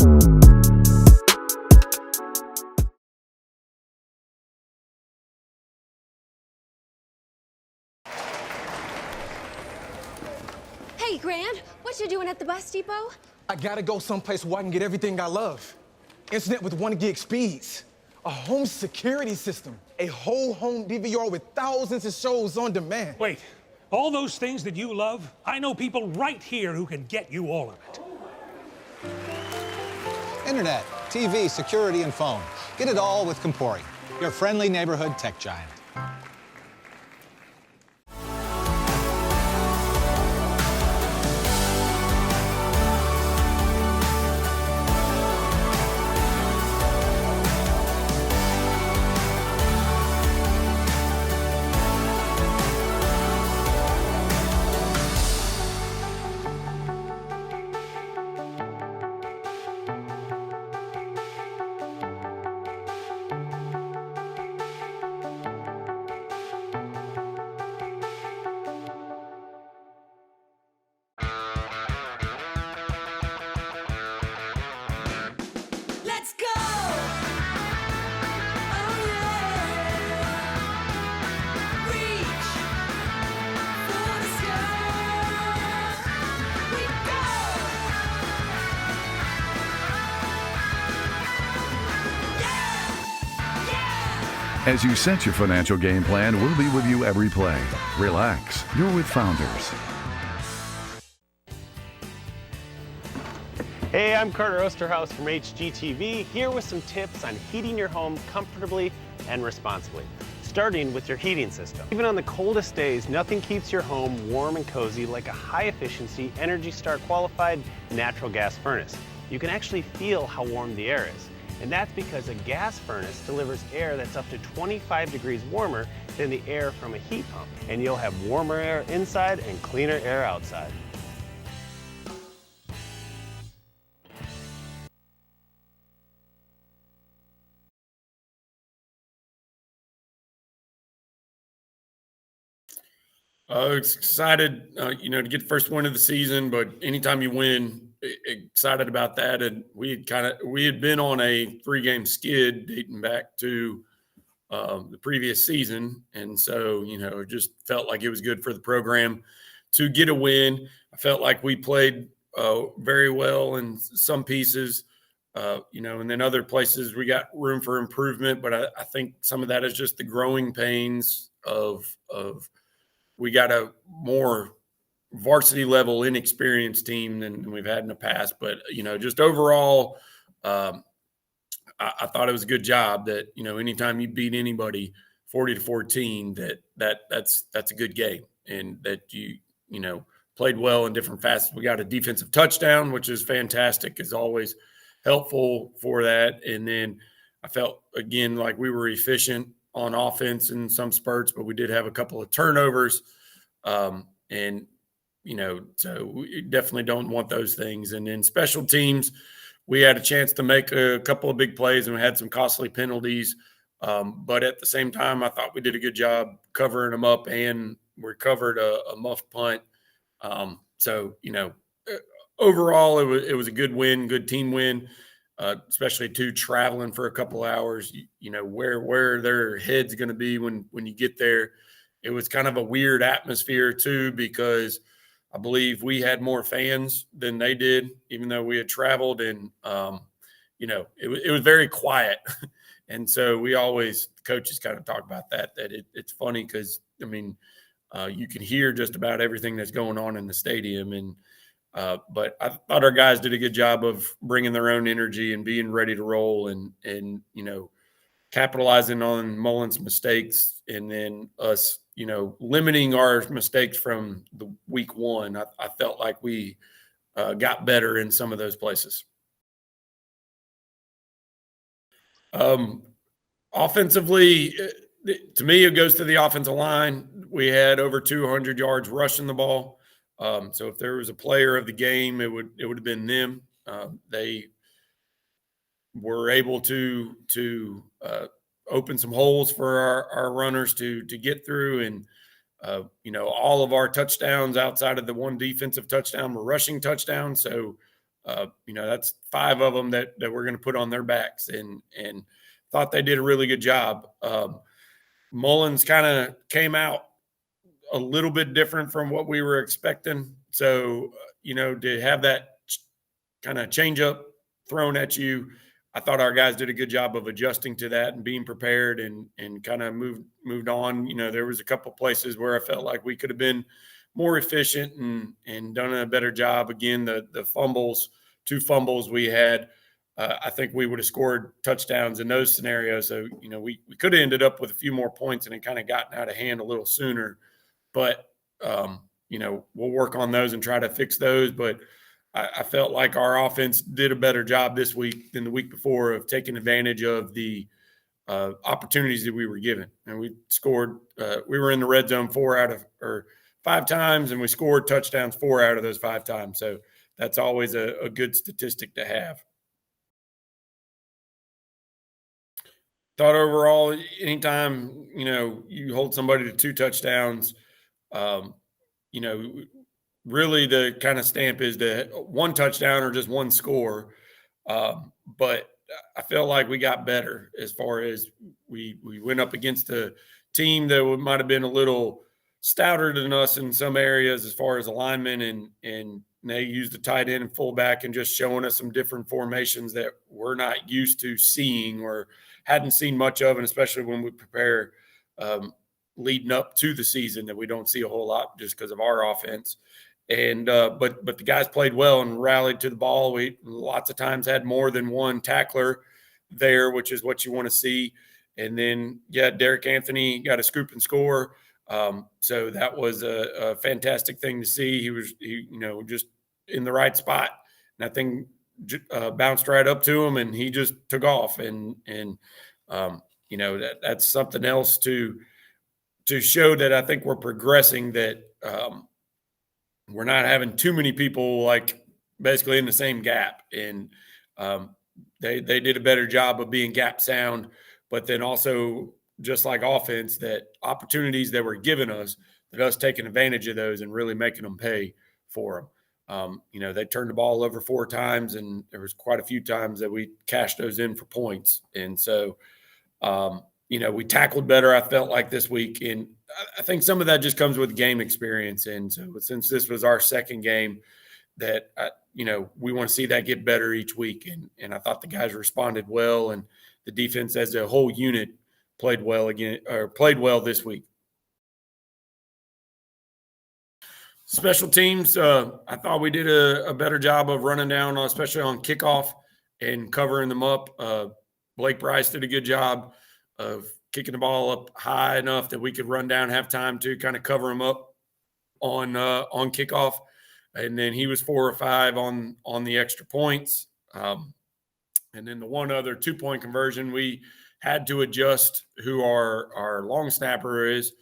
Hey, Grant, what you doing at the bus depot? I gotta go someplace where I can get everything I love. Internet with 1 gig speeds, a home security system, a whole home DVR with thousands of shows on demand. Wait, all those things that you love, I know people right here who can get you all of it. Internet, TV, security, and phone. Get it all with Compori, your friendly neighborhood tech giant. Let's go! Oh, yeah! Reach for the sky! We go! Yeah! Yeah! As you set your financial game plan, we'll be with you every play. Relax. You're with Founders. Hey, I'm Carter Osterhaus from HGTV, here with some tips on heating your home comfortably and responsibly, starting with your heating system. Even on the coldest days, nothing keeps your home warm and cozy like a high-efficiency, Energy Star qualified natural gas furnace. You can actually feel how warm the air is, and that's because a gas furnace delivers air that's up to 25 degrees warmer than the air from a heat pump, and you'll have warmer air inside and cleaner air outside. Excited, to get the first win of the season. But anytime you win, excited about that. And we had been on a 3-game skid dating back to the previous season, and so it just felt like it was good for the program to get a win. I felt like we played very well in some pieces, and then other places we got room for improvement. But I think some of that is just the growing pains of we got a more varsity level inexperienced team than we've had in the past. But, just overall, I thought it was a good job that, anytime you beat anybody 40-14, that's a good game, and that you played well in different facets. We got a defensive touchdown, which is fantastic, is always helpful for that. And then I felt, again, like we were efficient on offense in some spurts, but we did have a couple of turnovers. So we definitely don't want those things. And then special teams, we had a chance to make a couple of big plays and we had some costly penalties. But at the same time, I thought we did a good job covering them up and recovered a muffed punt. Overall, it was a good win, good team win. Especially traveling for a couple hours, where their head's going to be when you get there. It was kind of a weird atmosphere too, because I believe we had more fans than they did, even though we had traveled, and it was very quiet. And so coaches kind of talk about that it's funny because you can hear just about everything that's going on in the stadium. And but I thought our guys did a good job of bringing their own energy and being ready to roll and capitalizing on Mullen's mistakes, and then us, limiting our mistakes from the week one. I felt like we got better in some of those places. Offensively, to me, it goes to the offensive line. We had over 200 yards rushing the ball. So if there was a player of the game, it would have been them. They were able to open some holes for our runners to get through, and all of our touchdowns outside of the one defensive touchdown were rushing touchdowns. So That's 5 of them that we're going to put on their backs, and thought they did a really good job. Mullins kind of came out a little bit different from what we were expecting. So, to have that kind of change up thrown at you, I thought our guys did a good job of adjusting to that and being prepared and kind of moved on. There was a couple places where I felt like we could have been more efficient and done a better job. Again, the fumbles, 2 fumbles we had, I think we would have scored touchdowns in those scenarios. So, we could have ended up with a few more points and it kind of gotten out of hand a little sooner. But, we'll work on those and try to fix those. But I felt like our offense did a better job this week than the week before of taking advantage of the opportunities that we were given. And we scored, we were in the red zone 5 times, and we scored touchdowns 4 out of those 5 times. So that's always a good statistic to have. Thought overall, anytime, you hold somebody to 2 touchdowns, really the kind of stamp is the 1 touchdown or just 1 score. But I felt like we got better as far as we went up against a team that might have been a little stouter than us in some areas as far as alignment, and they used the tight end and fullback and just showing us some different formations that we're not used to seeing or hadn't seen much of, and especially when we prepare leading up to the season, that we don't see a whole lot just because of our offense. And but the guys played well and rallied to the ball. We lots of times had more than 1 tackler there, which is what you want to see. And then Derek Anthony got a scoop and score. So that was a fantastic thing to see. He was just in the right spot. Nothing bounced right up to him, and he just took off. And that's something else to show that I think we're progressing, that we're not having too many people like basically in the same gap. And they did a better job of being gap sound, but then also just like offense, that opportunities that were given us, that us taking advantage of those and really making them pay for them. They turned the ball over 4 times, and there was quite a few times that we cashed those in for points. And so, we tackled better, I felt like, this week. And I think some of that just comes with game experience. And so since this was our second game, that, we want to see that get better each week. And I thought the guys responded well, and the defense as a whole unit played well this week. Special teams, I thought we did a better job of running down, especially on kickoff and covering them up. Blake Bryce did a good job of kicking the ball up high enough that we could run down, have time to kind of cover him up on kickoff. And then he was 4 or 5 on the extra points. And then the one other 2-point conversion, we had to adjust who our long snapper is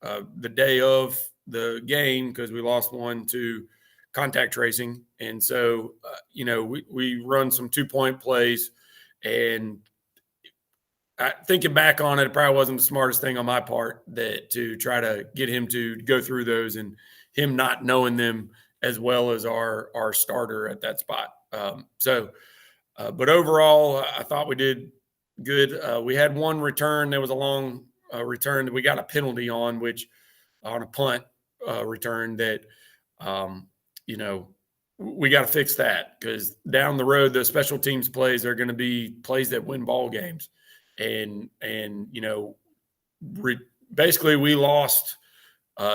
the day of the game, because we lost one to contact tracing. And so, we run some 2-point plays, and thinking back on it, it probably wasn't the smartest thing on my part to try to get him to go through those, and him not knowing them as well as our starter at that spot. But overall, I thought we did good. We had 1 return. There was a long return that we got a penalty on, which on a punt return that, we got to fix that, because down the road, the special teams plays are going to be plays that win ball games. And basically we lost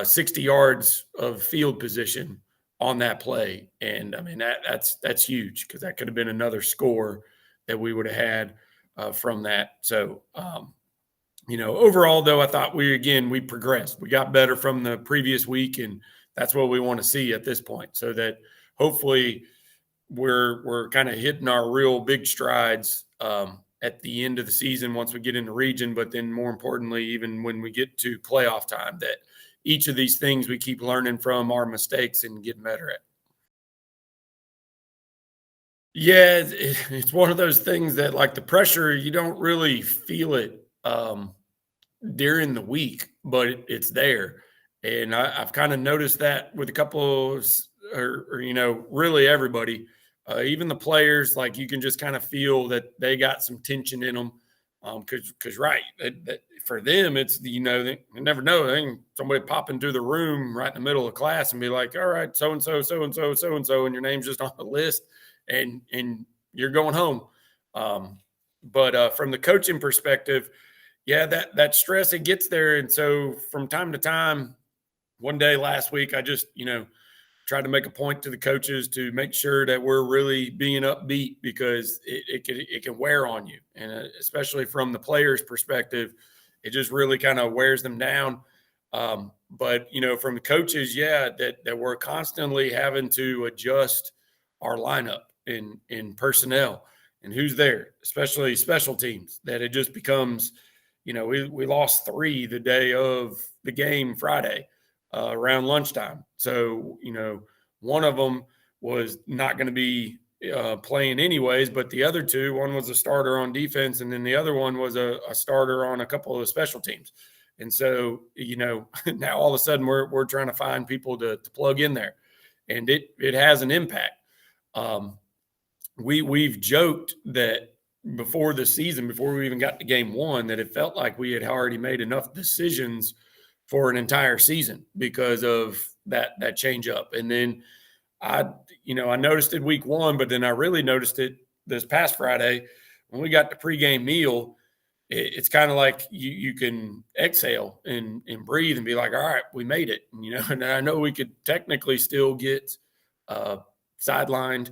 60 yards of field position on that play. And I mean, that's huge, because that could have been another score that we would have had from that. So, overall though, I thought we progressed. We got better from the previous week, and that's what we want to see at this point, so that hopefully we're kind of hitting our real big strides at the end of the season once we get in the region, but then more importantly, even when we get to playoff time, that each of these things we keep learning from our mistakes and getting better at. Yeah, it's one of those things that, like, the pressure, you don't really feel it during the week, but it's there. And I've kind of noticed that with a couple of, or really everybody. even the players, like you can just kind of feel that they got some tension in them. Because right, that for them, it's they never know. Somebody pop into the room right in the middle of class and be like, "All right, so and so, so and so, so and so," and your name's just on the list, and you're going home. But from the coaching perspective, yeah, that stress, it gets there, and so from time to time, one day last week, I just tried to make a point to the coaches to make sure that we're really being upbeat, because it can wear on you. And especially from the players' perspective, it just really kind of wears them down. But, from the coaches, yeah, that we're constantly having to adjust our lineup in personnel and who's there, especially special teams, that it just becomes, we lost 3 the day of the game Friday. Around lunchtime. So, one of them was not going to be playing anyways, but the other 2, one was a starter on defense, and then the other one was a starter on a couple of the special teams. And so, now all of a sudden we're trying to find people to plug in there, and it has an impact. We've joked that before the season, before we even got to game 1, that it felt like we had already made enough decisions for an entire season because of that change up. And then I noticed it week 1, but then I really noticed it this past Friday when we got the pregame meal. It's kind of like you can exhale and breathe and be like, all right, we made it. And I know we could technically still get sidelined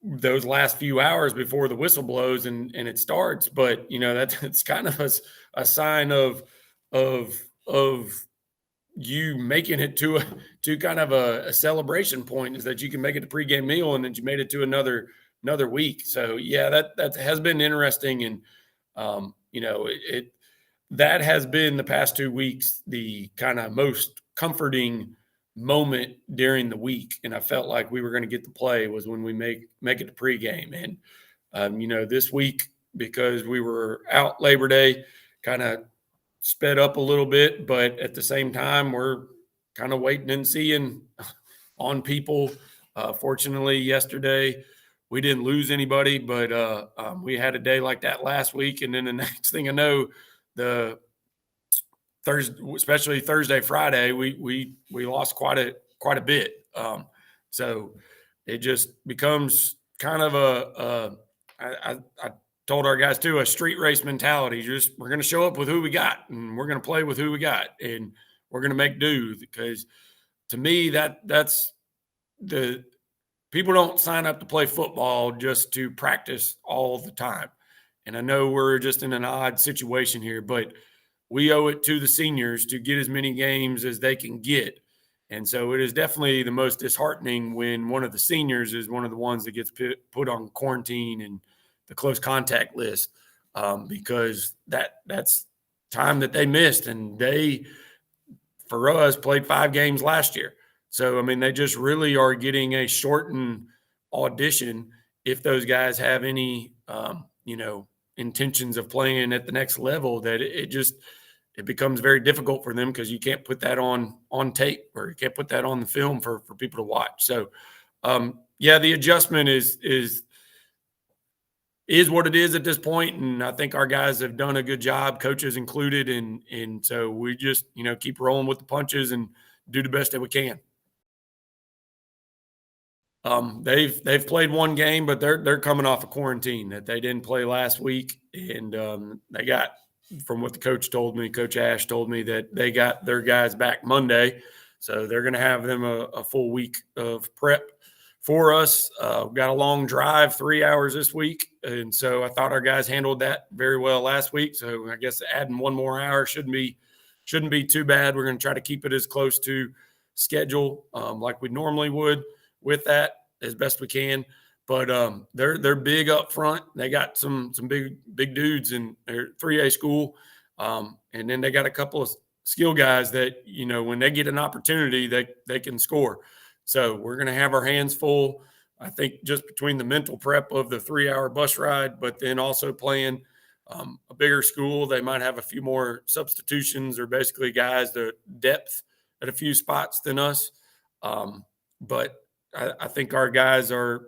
those last few hours before the whistle blows and it starts. But, that's kind of a sign of you making it to kind of a celebration point, is that you can make it a pregame meal and then you made it to another week. So yeah, that has been interesting. And, that has been the past 2 weeks, the kind of most comforting moment during the week. And I felt like we were going to get to play was when we make it to pregame. And, this week, because we were out Labor Day, kind of sped up a little bit, but at the same time, we're kind of waiting and seeing on people. Fortunately, yesterday we didn't lose anybody, but we had a day like that last week, and then the next thing I know, the Thursday, especially Thursday, Friday, we lost quite a bit. So it just becomes kind of I told our guys too, a street race mentality. We're going to show up with who we got, and we're going to play with who we got, and we're going to make do. Because to me, that's the people don't sign up to play football just to practice all the time. And I know we're just in an odd situation here, but we owe it to the seniors to get as many games as they can get. And so it is definitely the most disheartening when one of the seniors is one of the ones that gets put on quarantine and the close contact list, because that's time that they missed. And they, for us, played 5 games last year. So, I mean, they just really are getting a shortened audition if those guys have any, intentions of playing at the next level, that it becomes very difficult for them, because you can't put that on tape, or you can't put that on the film for people to watch. So, yeah, the adjustment is what it is at this point. And I think our guys have done a good job, coaches included. And so we just, keep rolling with the punches and do the best that we can. They've played 1 game, but they're coming off a quarantine that they didn't play last week. And they got, from what the coach told me, Coach Ash told me, that they got their guys back Monday. So they're going to have them a full week of prep for us. Got a long drive, 3 hours this week. And so I thought our guys handled that very well last week. So I guess adding 1 more hour shouldn't be too bad. We're going to try to keep it as close to schedule like we normally would with that as best we can. But they're big up front. They got some big dudes in their 3A school. And then they got a couple of skill guys that, when they get an opportunity, they can score. So we're going to have our hands full, I think, just between the mental prep of the 3-hour bus ride, but then also playing a bigger school. They might have a few more substitutions, or basically guys, the depth at a few spots than us. But I think our guys are,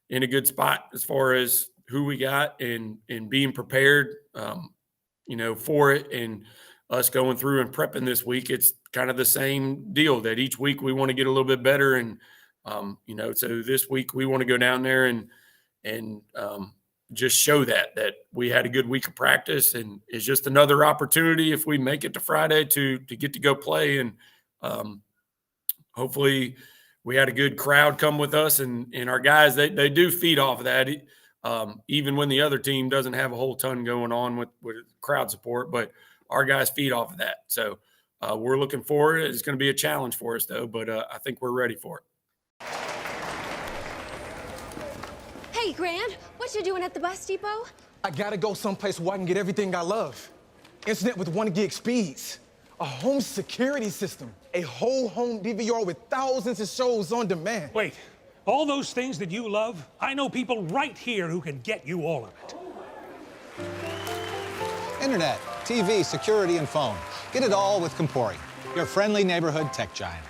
in a good spot as far as who we got and being prepared, for it. And us going through and prepping this week, it's kind of the same deal that each week we want to get a little bit better. And, so this week we want to go down there and just show that we had a good week of practice, and it's just another opportunity if we make it to Friday to get to go play. And hopefully we had a good crowd come with us, and our guys, they do feed off of that. Even when the other team doesn't have a whole ton going on with crowd support, but our guys feed off of that. So we're looking forward. It's going to be a challenge for us though, but I think we're ready for it. Hey, Grant, what you doing at the bus depot? I gotta go someplace where I can get everything I love. Internet with 1 gig speeds. A home security system. A whole home DVR with thousands of shows on demand. Wait, all those things that you love, I know people right here who can get you all of it. Internet, TV, security, and phone. Get it all with Compori, your friendly neighborhood tech giant.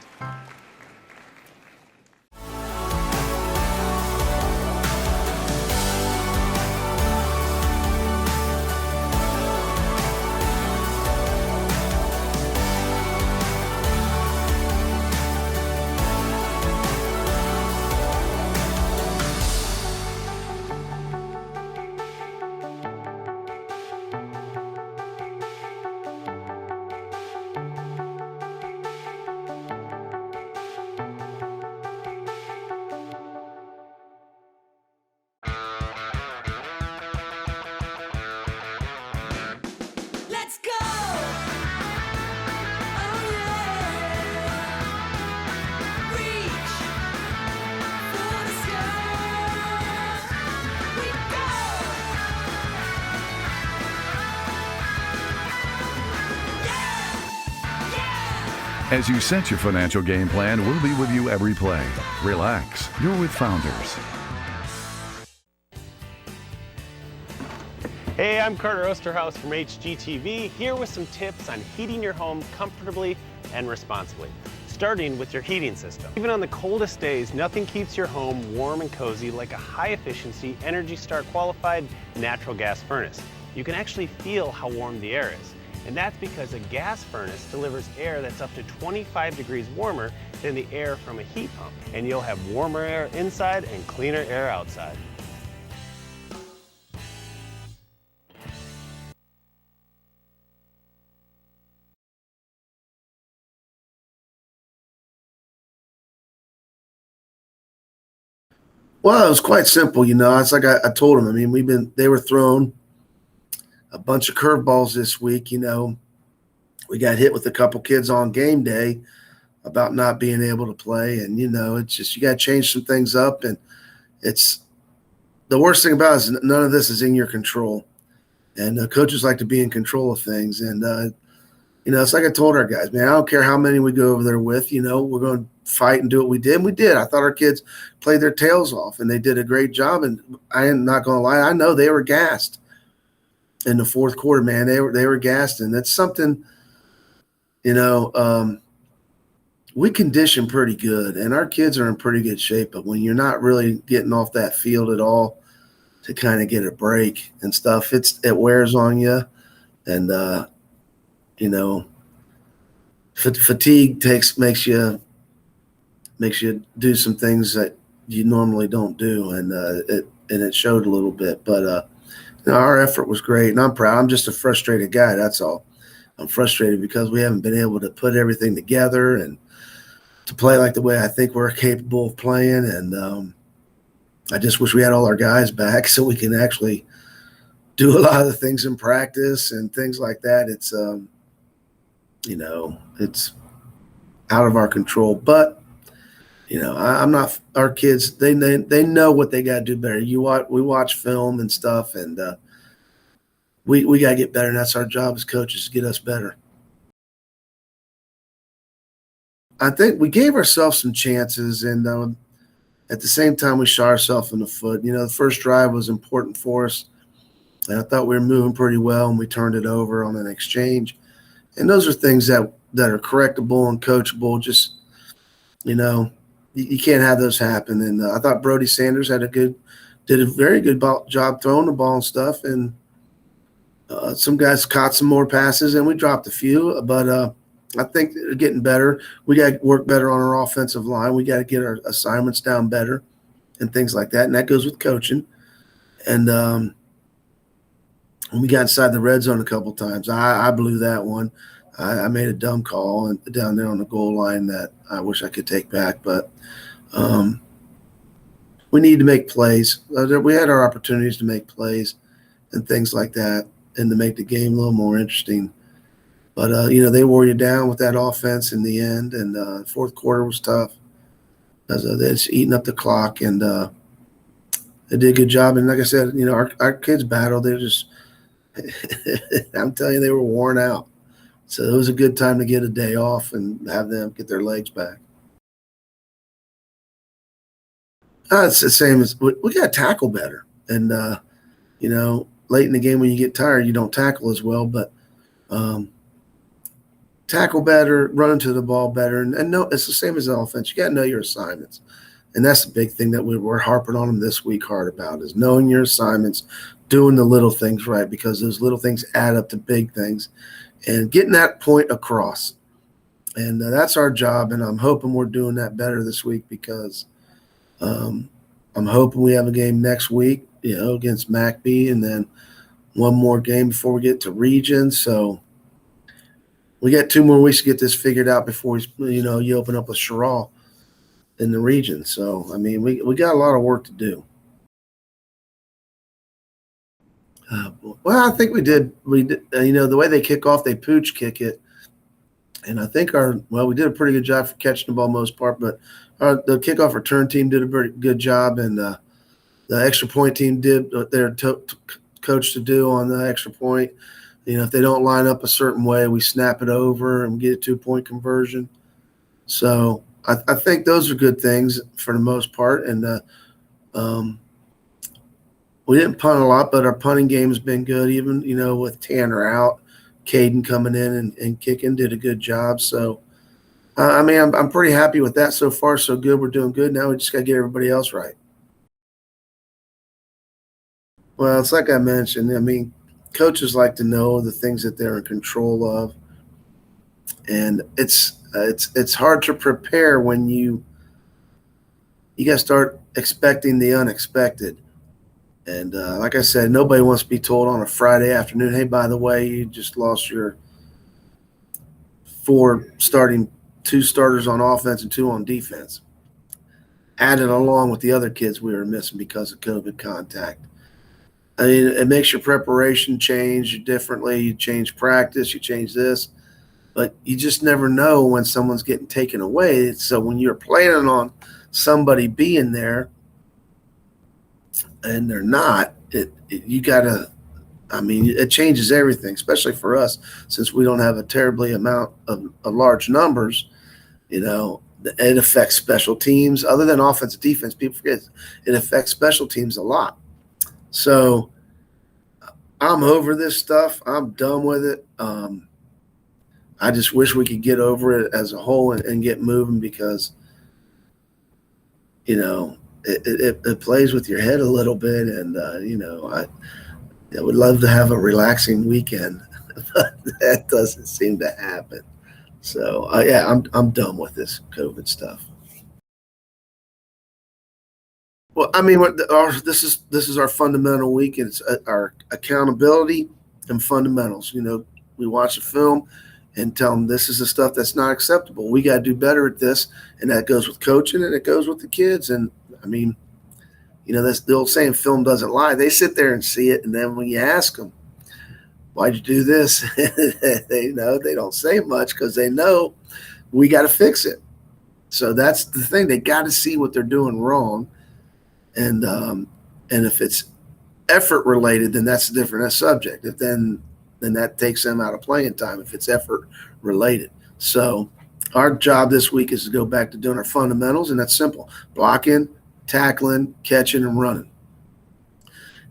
Let's go! Oh yeah! Reach for the sky. We go! Yeah! Yeah! As you set your financial game plan, we'll be with you every play. Relax. You're with Founders. Hey, I'm Carter Osterhaus from HGTV, here with some tips on heating your home comfortably and responsibly, starting with your heating system. Even on the coldest days, nothing keeps your home warm and cozy like a high-efficiency, Energy Star qualified natural gas furnace. You can actually feel how warm the air is, and that's because a gas furnace delivers air that's up to 25 degrees warmer than the air from a heat pump, and you'll have warmer air inside and cleaner air outside. Well, it was quite simple, It's like I told them. I mean, they were throwing a bunch of curveballs this week. We got hit with a couple kids on game day about not being able to play, and it's just you got to change some things up. And it's the worst thing about it is none of this is in your control, and coaches like to be in control of things. And it's like I told our guys, man, I don't care how many we go over there with. We're going to fight and do what we did. And we did. I thought our kids played their tails off, and they did a great job. And I am not going to lie, I know they were gassed in the fourth quarter, man. They were gassed, and that's something. We condition pretty good, and our kids are in pretty good shape. But when you're not really getting off that field at all to kind of get a break and stuff, it wears on you, and fatigue makes you do some things that you normally don't do, and it showed a little bit. But our effort was great, and I'm proud. I'm just a frustrated guy. That's all. I'm frustrated because we haven't been able to put everything together and to play like the way I think we're capable of playing. And I just wish we had all our guys back so we can actually do a lot of the things in practice and things like that. It's it's out of our control. But I'm not. Our kids, they know what they got to do better. We watch film and stuff, and we got to get better, and that's our job as coaches, to get us better. I think we gave ourselves some chances, and at the same time, we shot ourselves in the foot. The first drive was important for us, and I thought we were moving pretty well, and we turned it over on an exchange. And those are things that are correctable and coachable. Just, you can't have those happen. And I thought Brody Sanders did a very good job throwing the ball and stuff. And some guys caught some more passes, and we dropped a few. But I think they're getting better. We got to work better on our offensive line. We got to get our assignments down better and things like that. And that goes with coaching. And we got inside the red zone a couple times. I blew that one. I made a dumb call down there on the goal line that I wish I could take back. But we need to make plays. We had our opportunities to make plays and things like that, and to make the game a little more interesting. But, they wore you down with that offense in the end, and fourth quarter was tough. They're just eating up the clock, and they did a good job. And like I said, our kids battled. They're just – I'm telling you, they were worn out. So it was a good time to get a day off and have them get their legs back. It's the same as we got to tackle better. And, late in the game when you get tired, you don't tackle as well. But tackle better, run into the ball better. And no, it's the same as the offense. You got to know your assignments. And that's the big thing that we're harping on them this week hard about, is knowing your assignments, doing the little things right, because those little things add up to big things, and getting that point across. And that's our job, and I'm hoping we're doing that better this week, because I'm hoping we have a game next week, against McBee, and then one more game before we get to region. So we got 2 more weeks to get this figured out before you open up a Sherrall in the region. So, we got a lot of work to do. Well, I think we did. The way they kick off, they pooch kick it. And I think we did a pretty good job for catching the ball most part, but the kickoff return team did a very good job, and the extra point team did what they're coached to do on the extra point. If they don't line up a certain way, we snap it over and get a 2-point conversion. So I think those are good things for the most part. And we didn't punt a lot, but our punting game has been good, even, with Tanner out. Caden coming in and kicking, did a good job. So, I'm pretty happy with that so far. So good. We're doing good. Now we just got to get everybody else right. Well, it's like I mentioned. Coaches like to know the things that they're in control of. And it's hard to prepare when you got to start expecting the unexpected. And like I said, nobody wants to be told on a Friday afternoon, hey, by the way, you just lost your 2 starters on offense and 2 on defense, added along with the other kids we were missing because of COVID contact. It makes your preparation change differently. You change practice, you change this, but you just never know when someone's getting taken away. So when you're planning on somebody being there, and they're not, it changes everything, especially for us, since we don't have a terribly amount of large numbers. It affects special teams. Other than offense and defense, people forget it affects special teams a lot. So I'm over this stuff. I'm done with it. I just wish we could get over it as a whole and get moving, because it plays with your head a little bit, and I would love to have a relaxing weekend, but that doesn't seem to happen. So I'm done with this COVID stuff. Well, this is our fundamental week, and it's our accountability and fundamentals. We watch a film and tell them this is the stuff that's not acceptable. We got to do better at this, and that goes with coaching, and it goes with the kids. And that's the old saying, film doesn't lie. They sit there and see it, and then when you ask them, why'd you do this? they don't say much, because they know we got to fix it. So that's the thing. They got to see what they're doing wrong. And if it's effort related, then that's a different subject. If then that takes them out of playing time if it's effort related. So our job this week is to go back to doing our fundamentals, and that's simple: blocking, tackling, catching, and running.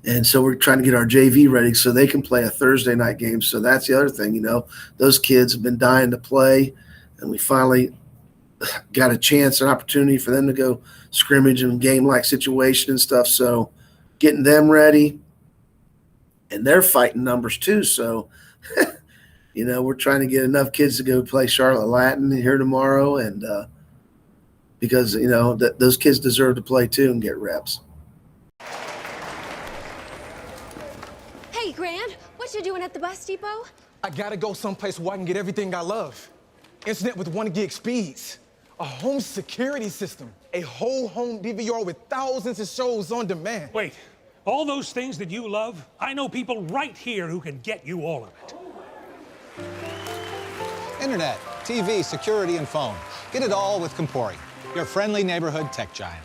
And so we're trying to get our JV ready so they can play a Thursday night game. So that's the other thing, those kids have been dying to play, and we finally got a chance, an opportunity for them to go scrimmage in game-like situation and stuff. So getting them ready, and they're fighting numbers too. So, we're trying to get enough kids to go play Charlotte Latin here tomorrow, and because those kids deserve to play too and get reps. Hey, Grant, what you doing at the bus depot? I gotta go someplace where I can get everything I love. Internet with 1 gig speeds. A home security system. A whole home DVR with thousands of shows on demand. Wait, all those things that you love, I know people right here who can get you all of it. Internet, TV, security, and phone. Get it all with Compori, your friendly neighborhood tech giant.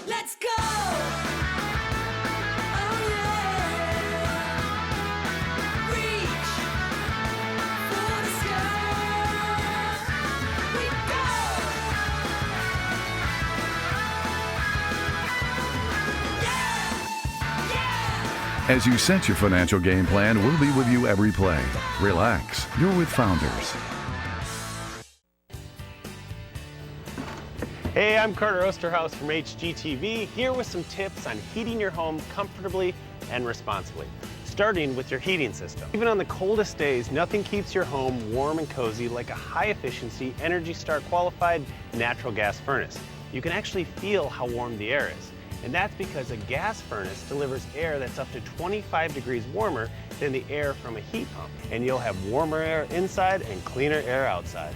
Let's go! Oh, yeah! Reach for the sky! We go! Yeah! Yeah! As you set your financial game plan, we'll be with you every play. Relax. You're with Founders. Hey, I'm Carter Osterhaus from HGTV, here with some tips on heating your home comfortably and responsibly, starting with your heating system. Even on the coldest days, nothing keeps your home warm and cozy like a high-efficiency, Energy Star qualified natural gas furnace. You can actually feel how warm the air is, and that's because a gas furnace delivers air that's up to 25 degrees warmer than the air from a heat pump, and you'll have warmer air inside and cleaner air outside.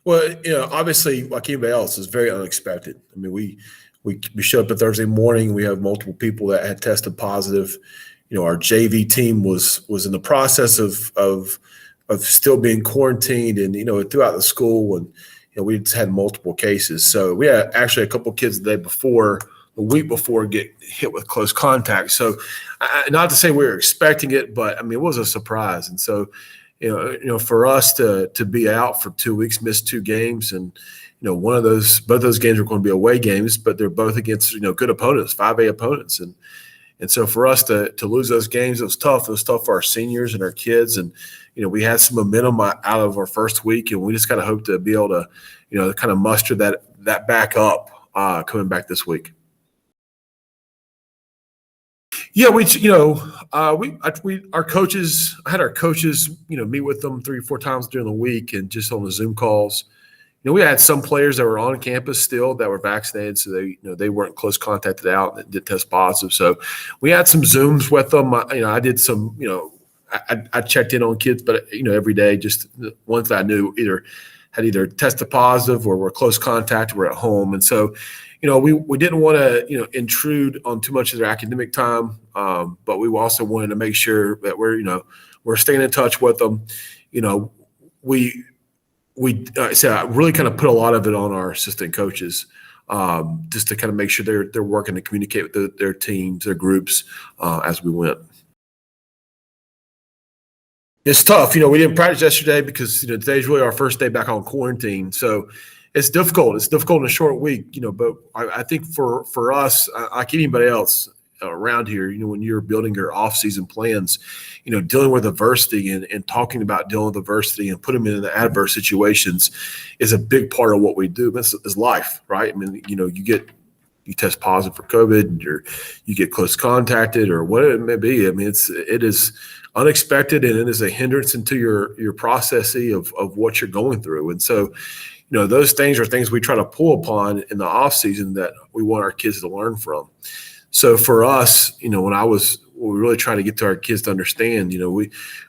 Well, obviously, like anybody else, is very unexpected. I mean, we showed up a Thursday morning. We have multiple people that had tested positive. Our JV team was in the process of still being quarantined, and throughout the school, and we just had multiple cases. So we had actually a couple of kids the week before, get hit with close contact. So, not to say we were expecting it, but I mean, it was a surprise, and so. For us to be out for 2 weeks, miss 2 games, and both those games are going to be away games, but they're both against good opponents, 5A opponents, and so for us to lose those games, it was tough. It was tough for our seniors and our kids, and we had some momentum out of our first week, and we just kind of hope to be able to kind of muster that back up coming back this week. Yeah, our coaches. I had our coaches, meet with them 3 or 4 times during the week, and just on the Zoom calls. We had some players that were on campus still that were vaccinated, so they weren't close contacted out and did test positive. So we had some Zooms with them. I did some. I checked in on kids, but every day, just the ones that I knew had either tested positive or were close contact or were at home, and so. We didn't want to, intrude on too much of their academic time, but we also wanted to make sure that we're staying in touch with them. We I really kind of put a lot of it on our assistant coaches, just to kind of make sure they're working to communicate with their teams, their groups, as we went. It's tough. We didn't practice yesterday because today's really our first day back on quarantine, so. It's difficult. It's difficult in a short week, but I think for us, like anybody else around here, when you're building your off-season plans, dealing with adversity and talking about dealing with adversity and putting them in the adverse situations is a big part of what we do. This is life, right? I mean, you test positive for COVID, or you get close contacted, or what it may be. I mean, it is unexpected, and it is a hindrance into your processing of what you're going through. And so, those things are things we try to pull upon in the off season that we want our kids to learn from. So for us, when I was what we really try to get to our kids to understand.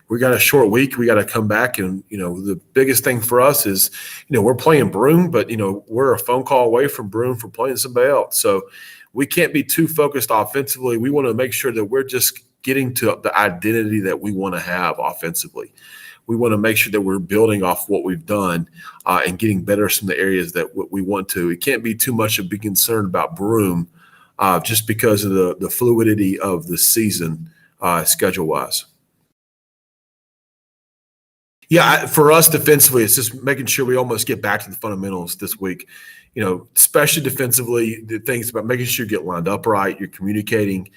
We got a short week. We got to come back, and the biggest thing for us is we're playing Broome, but we're a phone call away from Broome for playing somebody else. So we can't be too focused offensively. We want to make sure that we're just getting to the identity that we want to have offensively. We want to make sure that we're building off what we've done and getting better in the areas that we want to. It can't be too much of a big concern about Broome just because of the fluidity of the season schedule-wise. Yeah, for us defensively, it's just making sure we almost get back to the fundamentals this week. Especially defensively, the things about making sure you get lined up right, you're communicating,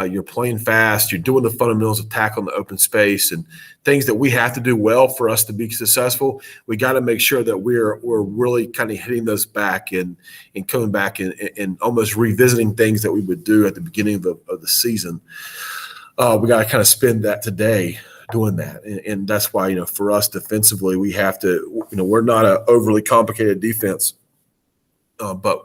you're playing fast, you're doing the fundamentals of tackling the open space and things that we have to do well for us to be successful. We got to make sure that we're really kind of hitting those back and coming back and almost revisiting things that we would do at the beginning of the season. We got to kind of spend that today doing that. And that's why, for us defensively, we have to, we're not an overly complicated defense, but,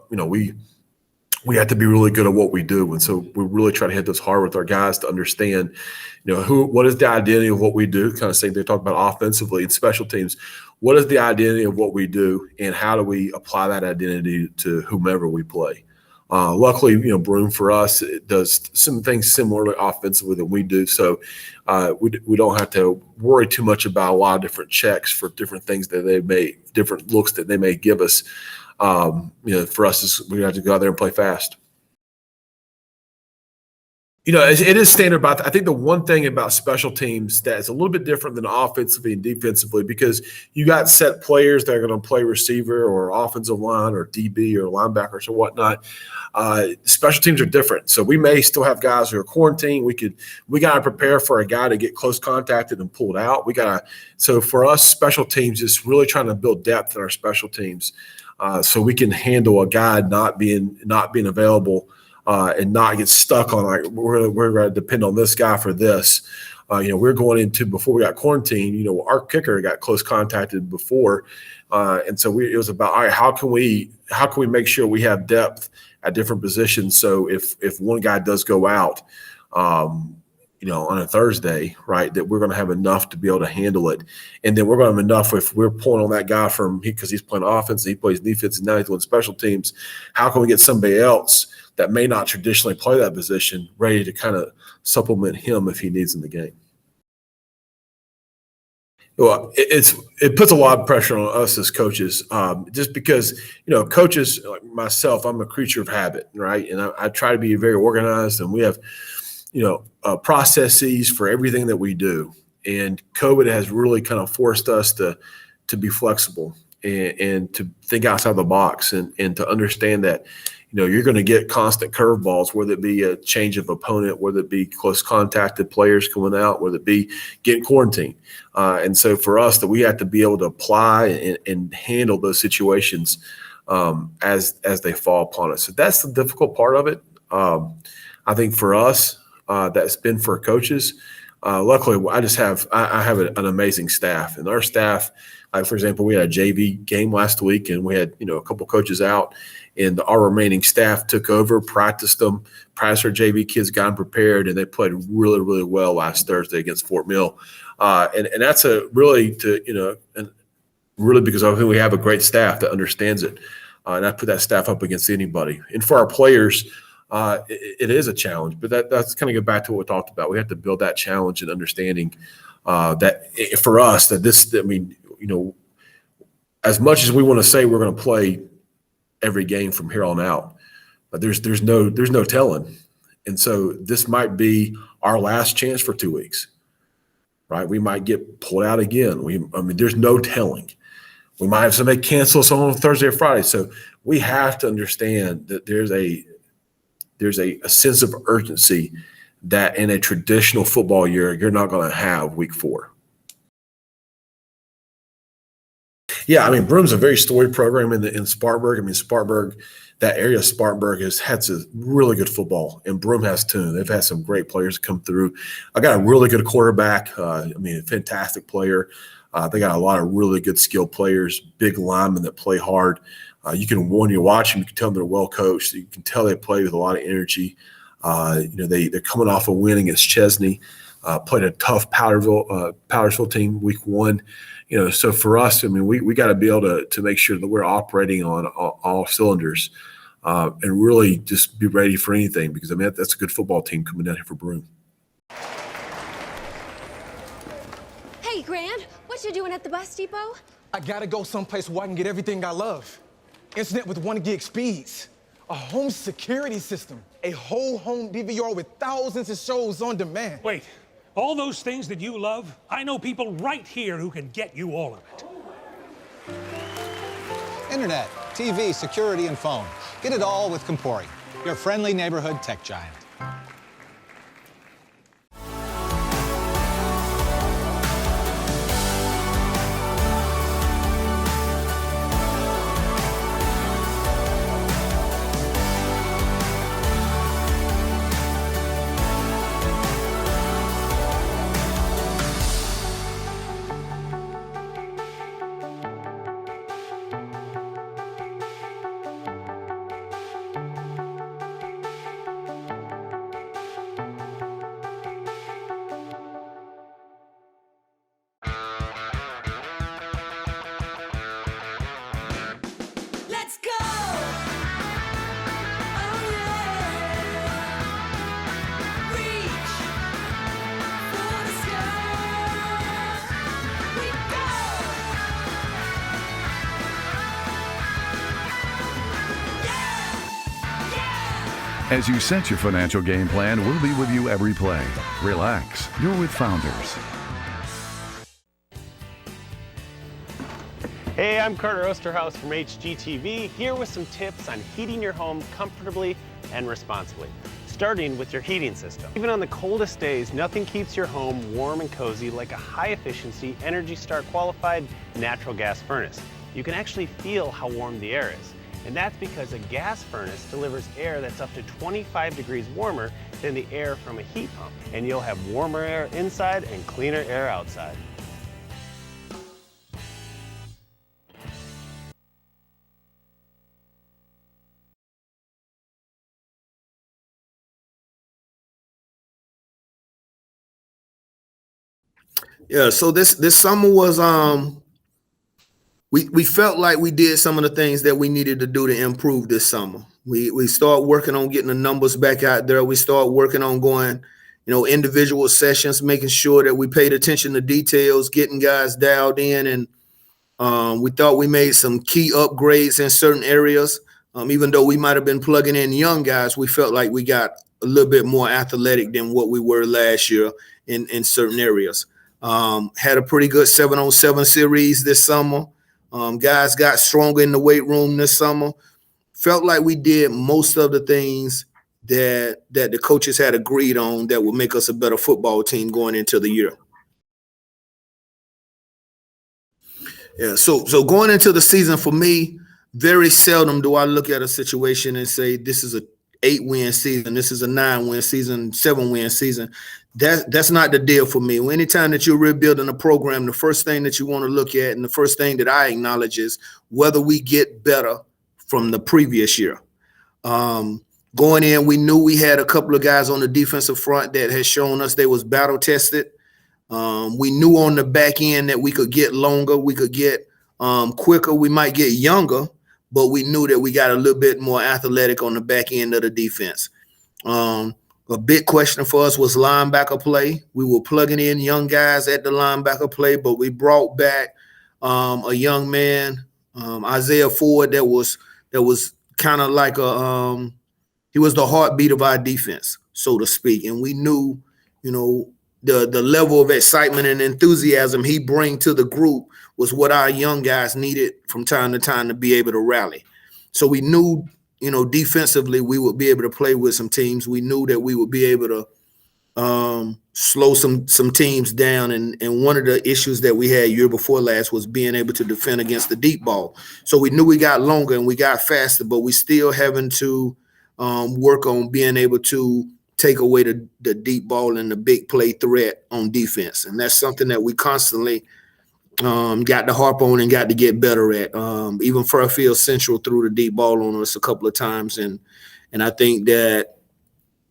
we have to be really good at what we do. And so we really try to hit this hard with our guys to understand, what is the identity of what we do, kind of saying they talk about offensively and special teams. What is the identity of what we do and how do we apply that identity to whomever we play? Luckily, Broome for us does some things similarly offensively than we do. So we don't have to worry too much about a lot of different checks for different things that different looks that they may give us. For us, we have to go out there and play fast. It is standard about. I think the one thing about special teams that is a little bit different than offensively and defensively, because you got set players that are going to play receiver or offensive line or DB or linebackers or whatnot. Special teams are different, so we may still have guys who are quarantined. We got to prepare for a guy to get close contacted and pulled out. So for us, special teams is really trying to build depth in our special teams. So we can handle a guy not being available and not get stuck on we're going to depend on this guy for this. We're going into before we got quarantined. Our kicker got close contacted before, and so it was about, all right, how can we make sure we have depth at different positions? So if one guy does go out, on a Thursday, right, that we're going to have enough to be able to handle it. And then we're going to have enough if we're pulling on that guy because he's playing offense, he plays defense, and now he's doing special teams. How can we get somebody else that may not traditionally play that position ready to kind of supplement him if he needs in the game? Well, it puts a lot of pressure on us as coaches, just because, coaches like myself, I'm a creature of habit, right? And I try to be very organized, and we have processes for everything that we do. And COVID has really kind of forced us to be flexible and to think outside the box and to understand that, you're going to get constant curveballs, whether it be a change of opponent, whether it be close contacted players coming out, whether it be getting quarantined. And so for us, that we have to be able to apply and handle those situations as they fall upon us. So that's the difficult part of it. I think for us, that's been for coaches. Luckily, I have an amazing staff, and our staff, like for example, we had a JV game last week, and we had a couple coaches out, and our remaining staff took over, practiced our JV kids, got them prepared, and they played really, really well last Thursday against Fort Mill. And that's really because I think we have a great staff that understands it, and I put that staff up against anybody. And for our players, it is a challenge, but that's kind of go back to what we talked about. We have to build that challenge and understanding that for us, as much as we want to say we're going to play every game from here on out, but there's no telling. And so this might be our last chance for 2 weeks, right? We might get pulled out again. There's no telling. We might have somebody cancel us on Thursday or Friday. So we have to understand that there's a sense of urgency that in a traditional football year, you're not going to have week 4. Yeah, Broome's a very storied program in Spartanburg. Spartanburg, that area of Spartanburg has had some really good football, and Broome has too. They've had some great players come through. I got a really good quarterback. A fantastic player. They got a lot of really good skilled players, big linemen that play hard. When you watch them, you can tell them they're well coached. You can tell they play with a lot of energy. They're coming off a win against Chesney, played a tough Powdersville team week 1. So for us, I mean, we got to be able to make sure that we're operating on all cylinders and really just be ready for anything, because I mean that's a good football team coming down here for Broome. Hey, Grant, what you doing at the bus depot? I gotta go someplace where I can get everything I love. Internet with 1 gig speeds. A home security system. A whole home DVR with thousands of shows on demand. Wait, all those things that you love, I know people right here who can get you all of it. Internet, TV, security, and phone. Get it all with Compori, your friendly neighborhood tech giant. Let's go! Oh, yeah! Reach for the sky! We go! Yeah! Yeah! As you set your financial game plan, we'll be with you every play. Relax. You're with Founders. Hey, I'm Carter Osterhaus from HGTV, here with some tips on heating your home comfortably and responsibly, starting with your heating system. Even on the coldest days, nothing keeps your home warm and cozy like a high-efficiency, Energy Star qualified natural gas furnace. You can actually feel how warm the air is, and that's because a gas furnace delivers air that's up to 25 degrees warmer than the air from a heat pump, and you'll have warmer air inside and cleaner air outside. Yeah, so this summer was we felt like we did some of the things that we needed to do to improve this summer. We start working on getting the numbers back out there. We start working on going, individual sessions, making sure that we paid attention to details, getting guys dialed in, and we thought we made some key upgrades in certain areas. Even though we might have been plugging in young guys, we felt like we got a little bit more athletic than what we were last year in certain areas. Had a pretty good 7-on-7 series this summer. Guys got stronger in the weight room this summer. Felt like we did most of the things that the coaches had agreed on that would make us a better football team going into the year. Yeah, so going into the season for me, very seldom do I look at a situation and say this is a 8-win season, this is a 9-win season, 7-win season. That's not the deal for me. Anytime that you're rebuilding a program, the first thing that you want to look at and the first thing that I acknowledge is whether we get better from the previous year. Going in, we knew we had a couple of guys on the defensive front that had shown us they was battle tested. We knew on the back end that we could get longer, we could get quicker, we might get younger, but we knew that we got a little bit more athletic on the back end of the defense. A big question for us was linebacker play. We were plugging in young guys at the linebacker play, but we brought back a young man, Isaiah Ford, that was kind of like he was the heartbeat of our defense, so to speak. And we knew, the level of excitement and enthusiasm he bring to the group was what our young guys needed from time to time to be able to rally. So we knew, defensively we would be able to play with some teams. We knew that we would be able to slow some teams down. And one of the issues that we had year before last was being able to defend against the deep ball. So we knew we got longer and we got faster, but we still having to work on being able to take away the deep ball and the big play threat on defense. And that's something that we constantly got to harp on and got to get better at. Even Fairfield Central threw the deep ball on us a couple of times. And I think that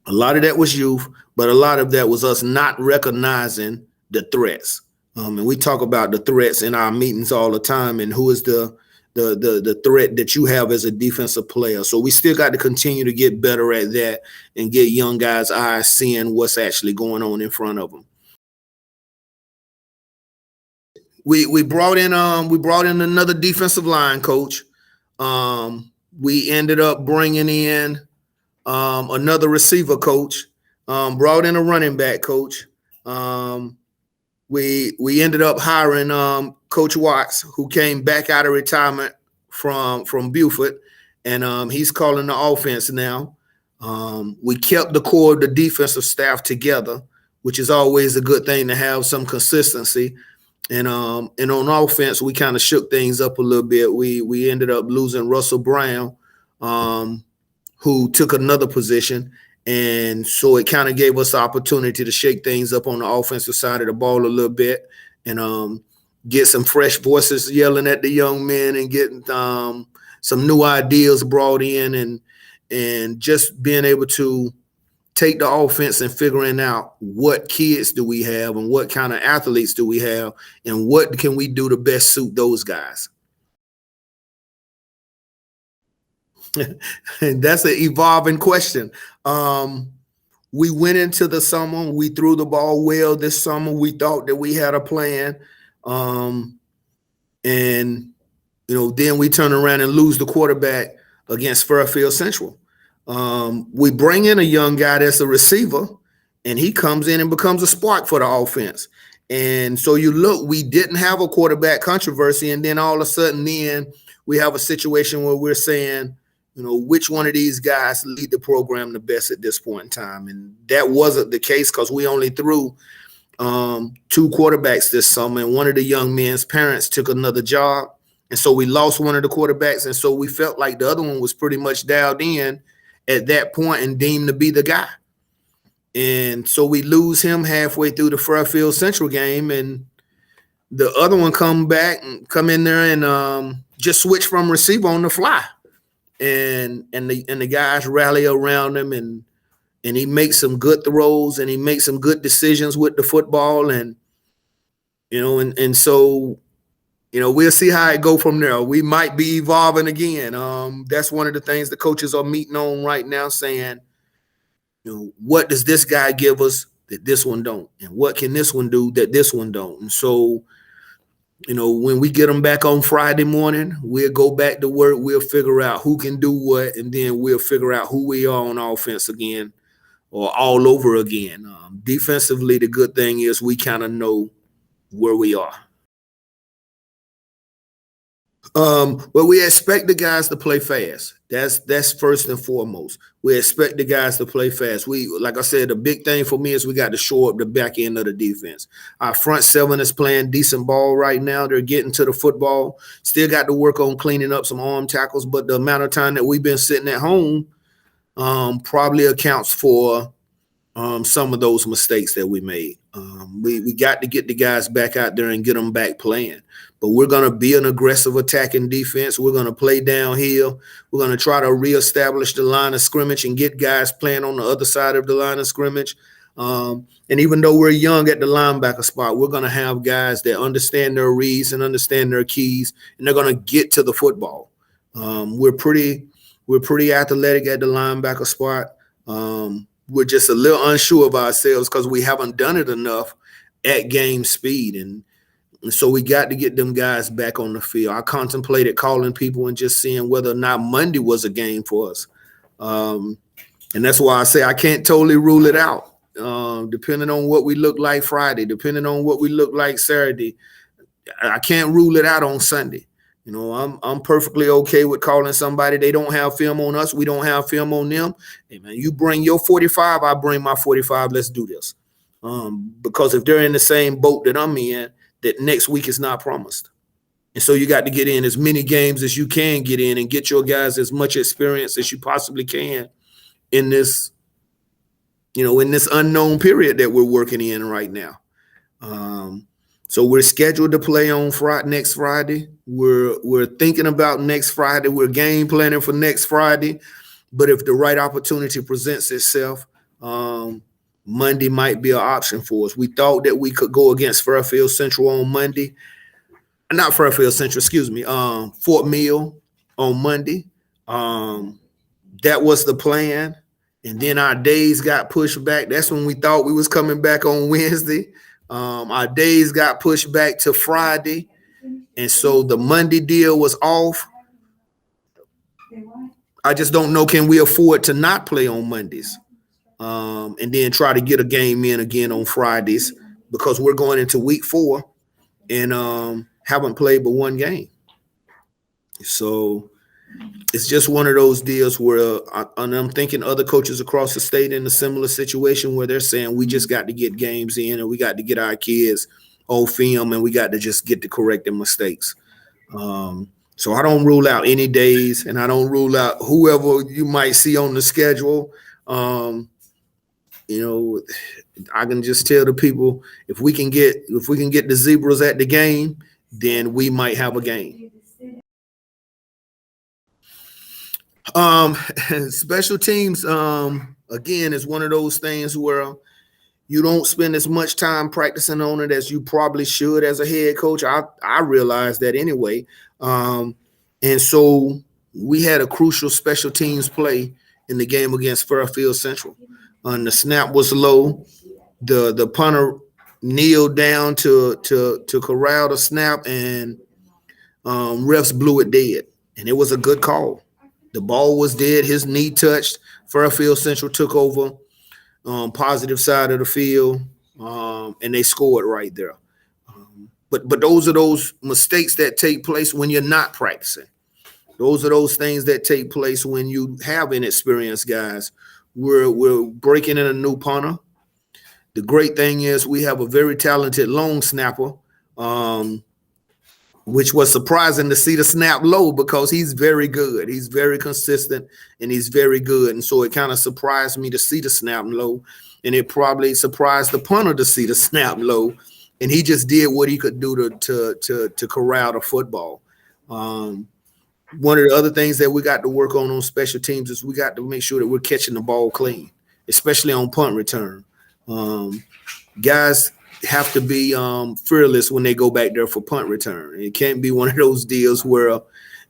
A lot of that was youth, but a lot of that was us not recognizing the threats. And we talk about the threats in our meetings all the time, and who is the threat that you have as a defensive player. So we still got to continue to get better at that and get young guys' eyes seeing what's actually going on in front of them. We brought in another defensive line coach. We ended up bringing in another receiver coach. Brought in a running back coach. We ended up hiring Coach Watts, who came back out of retirement from Buford, and he's calling the offense now. We kept the core of the defensive staff together, which is always a good thing to have some consistency. And on offense, we kind of shook things up a little bit. We ended up losing Russell Brown, who took another position. And so it kind of gave us the opportunity to shake things up on the offensive side of the ball a little bit and get some fresh voices yelling at the young men and getting some new ideas brought in and just being able to take the offense and figuring out what kids do we have and what kind of athletes do we have and what can we do to best suit those guys. And that's an evolving question. We went into the summer. We threw the ball well this summer. We thought that we had a plan. And, then we turn around and lose the quarterback against Fairfield Central. We bring in a young guy that's a receiver, and he comes in and becomes a spark for the offense. And so you look, we didn't have a quarterback controversy, and then all of a sudden then we have a situation where we're saying, which one of these guys lead the program the best at this point in time? And that wasn't the case because we only threw 2 quarterbacks this summer, and one of the young men's parents took another job. And so we lost one of the quarterbacks, and so we felt like the other one was pretty much dialed in at that point and deemed to be the guy. And so we lose him halfway through the Fairfield Central game, and the other one come in there and just switch from receiver on the fly. And the guys rally around him, and he makes some good throws, and he makes some good decisions with the football, and so we'll see how it go from there. We might be evolving again. That's one of the things the coaches are meeting on right now, saying, what does this guy give us that this one don't, and what can this one do that this one don't? And so, when we get them back on Friday morning, we'll go back to work. We'll figure out who can do what, and then we'll figure out who we are on offense again or all over again. Defensively, the good thing is we kind of know where we are. Well, we expect the guys to play fast. That's first and foremost. We expect the guys to play fast. Like I said, the big thing for me is we got to shore up the back end of the defense. Our front 7 is playing decent ball right now. They're getting to the football. Still got to work on cleaning up some arm tackles, but the amount of time that we've been sitting at home probably accounts for some of those mistakes that we made. We got to get the guys back out there and get them back playing. But we're going to be an aggressive attacking defense. We're going to play downhill. We're going to try to reestablish the line of scrimmage and get guys playing on the other side of the line of scrimmage. And even though we're young at the linebacker spot, we're going to have guys that understand their reads and understand their keys, and they're going to get to the football. We're pretty athletic at the linebacker spot. We're just a little unsure of ourselves because we haven't done it enough at game speed. And so we got to get them guys back on the field. I contemplated calling people and just seeing whether or not Monday was a game for us. And that's why I say I can't totally rule it out. Depending on what we look like Friday, depending on what we look like Saturday, I can't rule it out on Sunday. I'm perfectly okay with calling somebody. They don't have film on us. We don't have film on them. Hey, man, you bring your 45, I bring my 45. Let's do this. Because if they're in the same boat that I'm in, that next week is not promised. And so you got to get in as many games as you can get in and get your guys as much experience as you possibly can in this, in this unknown period that we're working in right now. So we're scheduled to play on next Friday. We're thinking about next Friday. We're game planning for next Friday. But if the right opportunity presents itself, Monday might be an option for us. We thought that we could go against Fairfield Central on Monday. Not Fairfield Central, excuse me. Fort Mill on Monday. That was the plan. And then our days got pushed back. That's when we thought we was coming back on Wednesday. Our days got pushed back to Friday. And so the Monday deal was off. I just don't know, can we afford to not play on Mondays? And then try to get a game in again on Fridays, because we're going into week 4 and haven't played but one game. So it's just one of those deals where and I'm thinking other coaches across the state in a similar situation where they're saying we just got to get games in, and we got to get our kids on film, and we got to just get to correct their mistakes. So I don't rule out any days, and I don't rule out whoever you might see on the schedule. I can just tell the people, if we can get the Zebras at the game, then we might have a game. Special teams, again, is one of those things where you don't spend as much time practicing on it as you probably should as a head coach. I realize that anyway. And so we had a crucial special teams play in the game against Fairfield Central. The snap was low. The punter kneeled down to corral the snap, and refs blew it dead. And it was a good call. The ball was dead. His knee touched. Fairfield Central took over, positive side of the field, and they scored right there. But those are those mistakes that take place when you're not practicing. Those are those things that take place when you have inexperienced guys. We're breaking in a new punter. The great thing is we have a very talented long snapper, which was surprising to see the snap low, because he's very good. He's very consistent, and he's very good. And so it kind of surprised me to see the snap low, and it probably surprised the punter to see the snap low. And he just did what he could do to corral the football. One of the other things that we got to work on special teams is we got to make sure that we're catching the ball clean, especially on punt return. Guys have to be fearless when they go back there for punt return. It can't be one of those deals where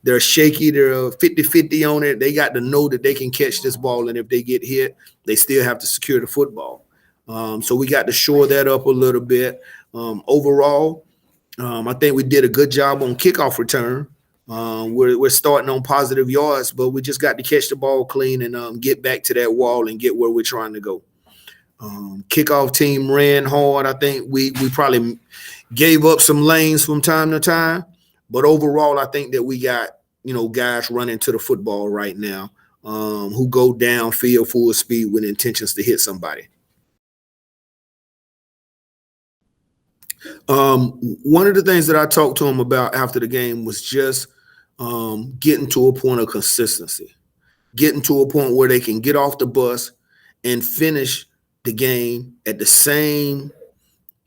they're shaky, they're 50-50 on it. They got to know that they can catch this ball, and if they get hit, they still have to secure the football. So we got to shore that up a little bit. Overall, I think we did a good job on kickoff return. We're starting on positive yards, but we just got to catch the ball clean and get back to that wall and get where we're trying to go. Kickoff team ran hard. I think we probably gave up some lanes from time to time, but overall, I think that we got guys running to the football right now who go downfield full speed with intentions to hit somebody. One of the things that I talked to him about after the game was just getting to a point of consistency, getting to a point where they can get off the bus and finish the game at the same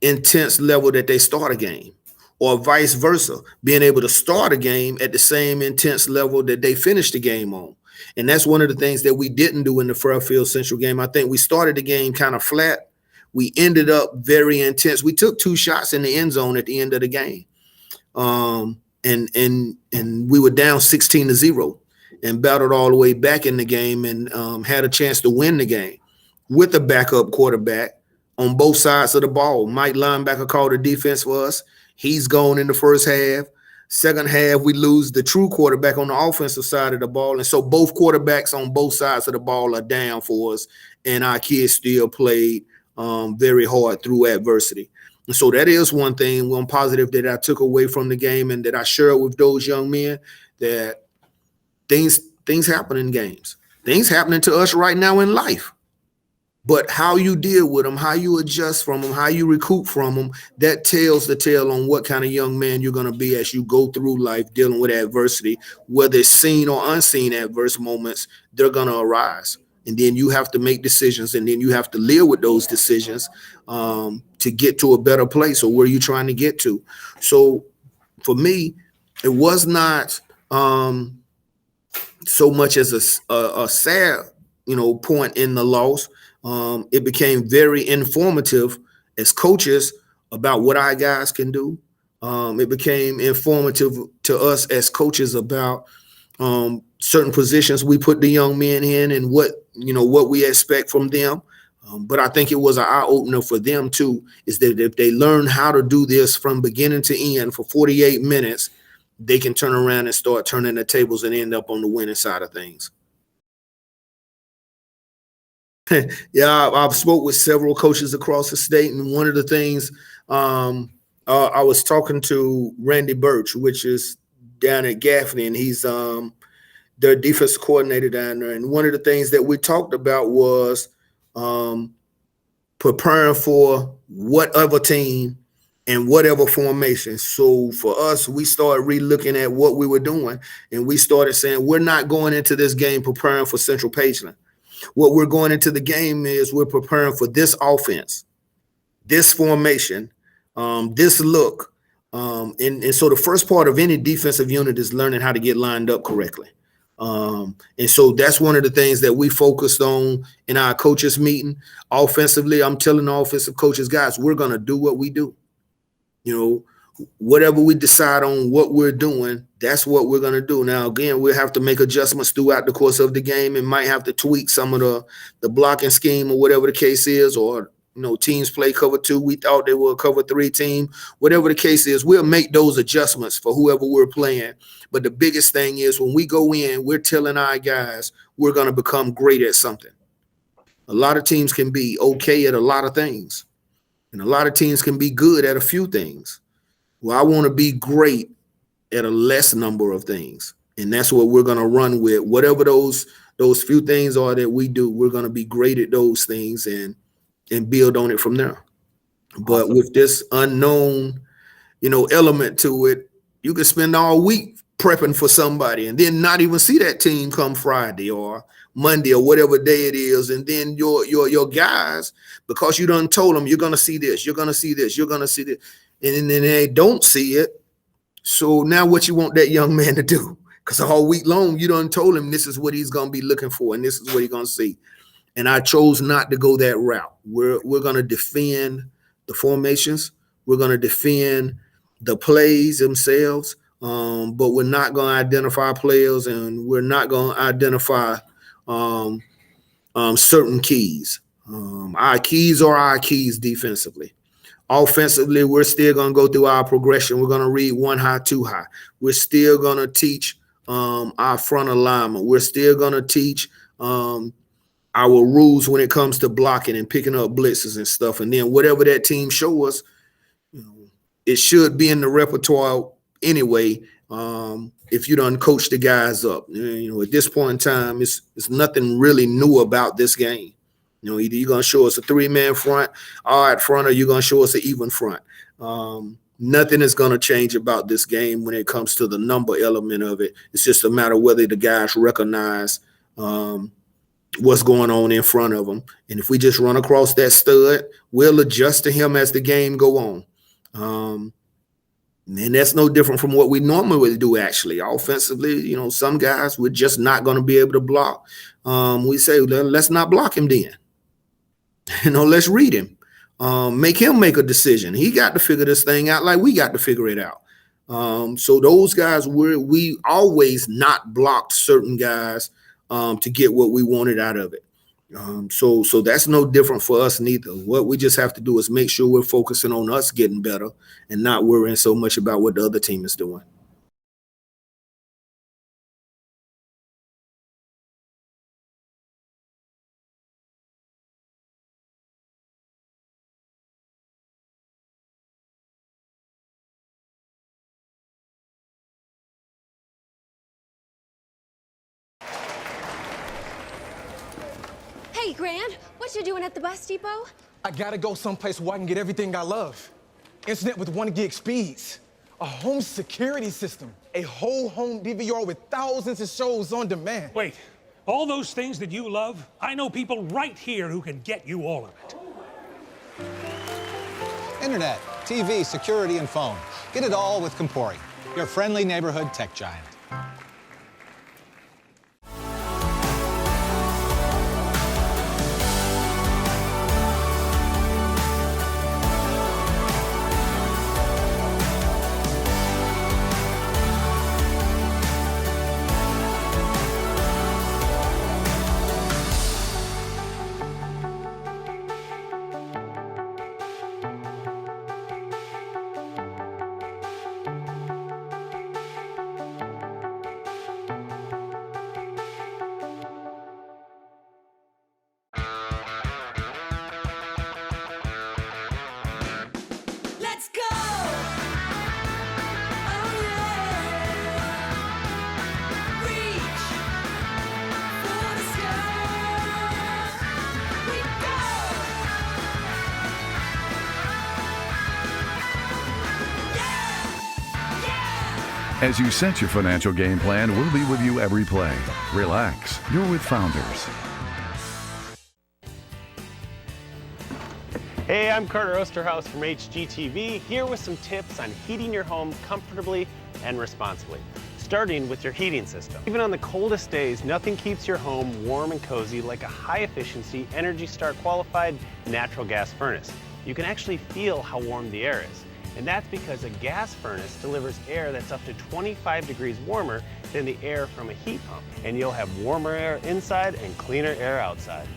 intense level that they start a game, or vice versa, being able to start a game at the same intense level that they finish the game on. And that's one of the things that we didn't do in the Fairfield Central game. I think we started the game kind of flat. We ended up very intense. We took 2 shots in the end zone at the end of the game. And we were down 16-0 and battled all the way back in the game and had a chance to win the game with a backup quarterback on both sides of the ball. Mike linebacker called the defense for us. He's gone in the first half. Second half, we lose the true quarterback on the offensive side of the ball. And so both quarterbacks on both sides of the ball are down for us, and our kids still played very hard through adversity. And so that is one thing, one positive that I took away from the game and that I shared with those young men, that things happen in games. Things happening to us right now in life. But how you deal with them, how you adjust from them, how you recoup from them, that tells the tale on what kind of young man you're going to be as you go through life dealing with adversity. Whether it's seen or unseen adverse moments, they're going to arise. And then you have to make decisions, and then you have to live with those decisions to get to a better place or where you're trying to get to. So for me, it was not so much as a sad, point in the loss. It became very informative as coaches about what our guys can do. It became informative to us as coaches about certain positions we put the young men in and what we expect from them. But I think it was an eye opener for them too, is that if they learn how to do this from beginning to end for 48 minutes, they can turn around and start turning the tables and end up on the winning side of things. Yeah, I've spoke with several coaches across the state, and one of the things I was talking to Randy Birch, which is down at Gaffney, and he's their defensive coordinator down there. And one of the things that we talked about was preparing for whatever team and whatever formation. So for us, we started re-looking at what we were doing, and we started saying we're not going into this game preparing for Central Pageland. What we're going into the game is we're preparing for this offense, this formation, this look. And so the first part of any defensive unit is learning how to get lined up correctly. And so that's one of the things that we focused on in our coaches meeting. Offensively, I'm telling the offensive coaches, guys, we're going to do what we do. Whatever we decide on what we're doing, that's what we're going to do. Now, again, we'll have to make adjustments throughout the course of the game and might have to tweak some of the blocking scheme or whatever the case is, or, teams play cover 2. We thought they were a cover 3 team. Whatever the case is, we'll make those adjustments for whoever we're playing. But the biggest thing is when we go in, we're telling our guys we're going to become great at something. A lot of teams can be okay at a lot of things, and a lot of teams can be good at a few things. Well, I want to be great at a less number of things, and that's what we're going to run with. Whatever those few things are that we do, we're going to be great at those things and build on it from there. But with this unknown, element to it, you can spend all week prepping for somebody and then not even see that team come Friday or Monday or whatever day it is. And then your guys, because you done told them you're going to see this, you're going to see this, you're going to see this, and then they don't see it. So now what you want that young man to do? Because all week long you done told him this is what he's going to be looking for and this is what he's going to see. And I chose not to go that route. We're going to defend the formations. We're going to defend the plays themselves. But we're not going to identify players, and we're not going to identify certain keys. Our keys are our keys defensively. Offensively, we're still going to go through our progression. We're going to read 1 high, 2 high. We're still going to teach our front alignment. We're still going to teach our rules when it comes to blocking and picking up blitzes and stuff. And then whatever that team show us, it should be in the repertoire anyway. If you done coach the guys up, at this point in time, it's nothing really new about this game. Either you're going to show us a 3-man front, odd front, or you're going to show us an even front. Nothing is going to change about this game when it comes to the number element of it. It's just a matter of whether the guys recognize what's going on in front of them. And if we just run across that stud, we'll adjust to him as the game go on. And that's no different from what we normally would do, actually. Offensively, some guys we're just not going to be able to block. We say, let's not block him then. Let's read him. Make him make a decision. He got to figure this thing out like we got to figure it out. So those guys, we always not blocked certain guys to get what we wanted out of it. So that's no different for us neither. What we just have to do is make sure we're focusing on us getting better and not worrying so much about what the other team is doing. Hey, Grant, what you doing at the bus depot? I gotta go someplace where I can get everything I love. Internet with 1 gig speeds. A home security system. A whole home DVR with thousands of shows on demand. Wait, all those things that you love, I know people right here who can get you all of it. Internet, TV, security, and phone. Get it all with Compori, your friendly neighborhood tech giant. As you set your financial game plan, we'll be with you every play. Relax. You're with Founders. Hey, I'm Carter Osterhaus from HGTV, here with some tips on heating your home comfortably and responsibly, starting with your heating system. Even on the coldest days, nothing keeps your home warm and cozy like a high-efficiency, Energy Star qualified natural gas furnace. You can actually feel how warm the air is. And that's because a gas furnace delivers air that's up to 25 degrees warmer than the air from a heat pump. And you'll have warmer air inside and cleaner air outside.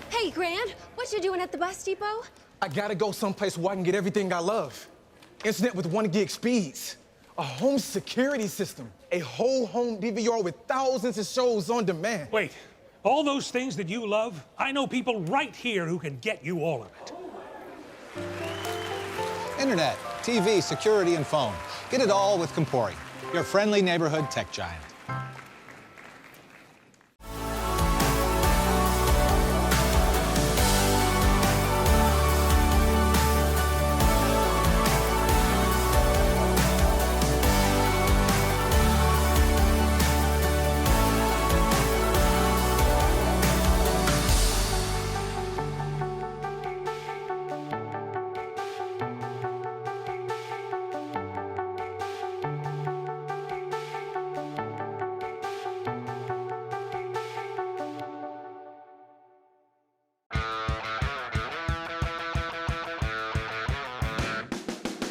Hey, Grant, what you doing at the bus depot? I gotta go someplace where I can get everything I love. Internet with 1 gig speeds. A home security system. A whole home DVR with thousands of shows on demand. Wait, all those things that you love, I know people right here who can get you all of it. Internet, TV, security, and phone. Get it all with Compori, your friendly neighborhood tech giant.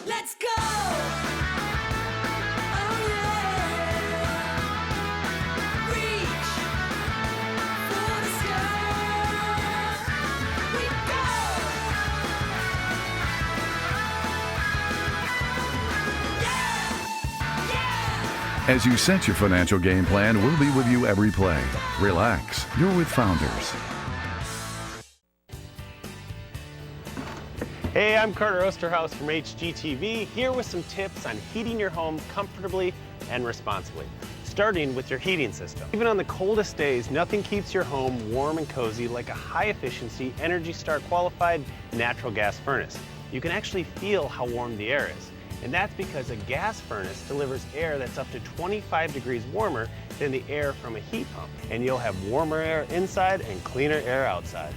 Let's go! Oh, yeah! Reach for the sky! We go! Yeah! Yeah! As you set your financial game plan, we'll be with you every play. Relax. You're with Founders. Hey, I'm Carter Osterhaus from HGTV, here with some tips on heating your home comfortably and responsibly, starting with your heating system. Even on the coldest days, nothing keeps your home warm and cozy like a high-efficiency, Energy Star qualified natural gas furnace. You can actually feel how warm the air is. And that's because a gas furnace delivers air that's up to 25 degrees warmer than the air from a heat pump. And you'll have warmer air inside and cleaner air outside.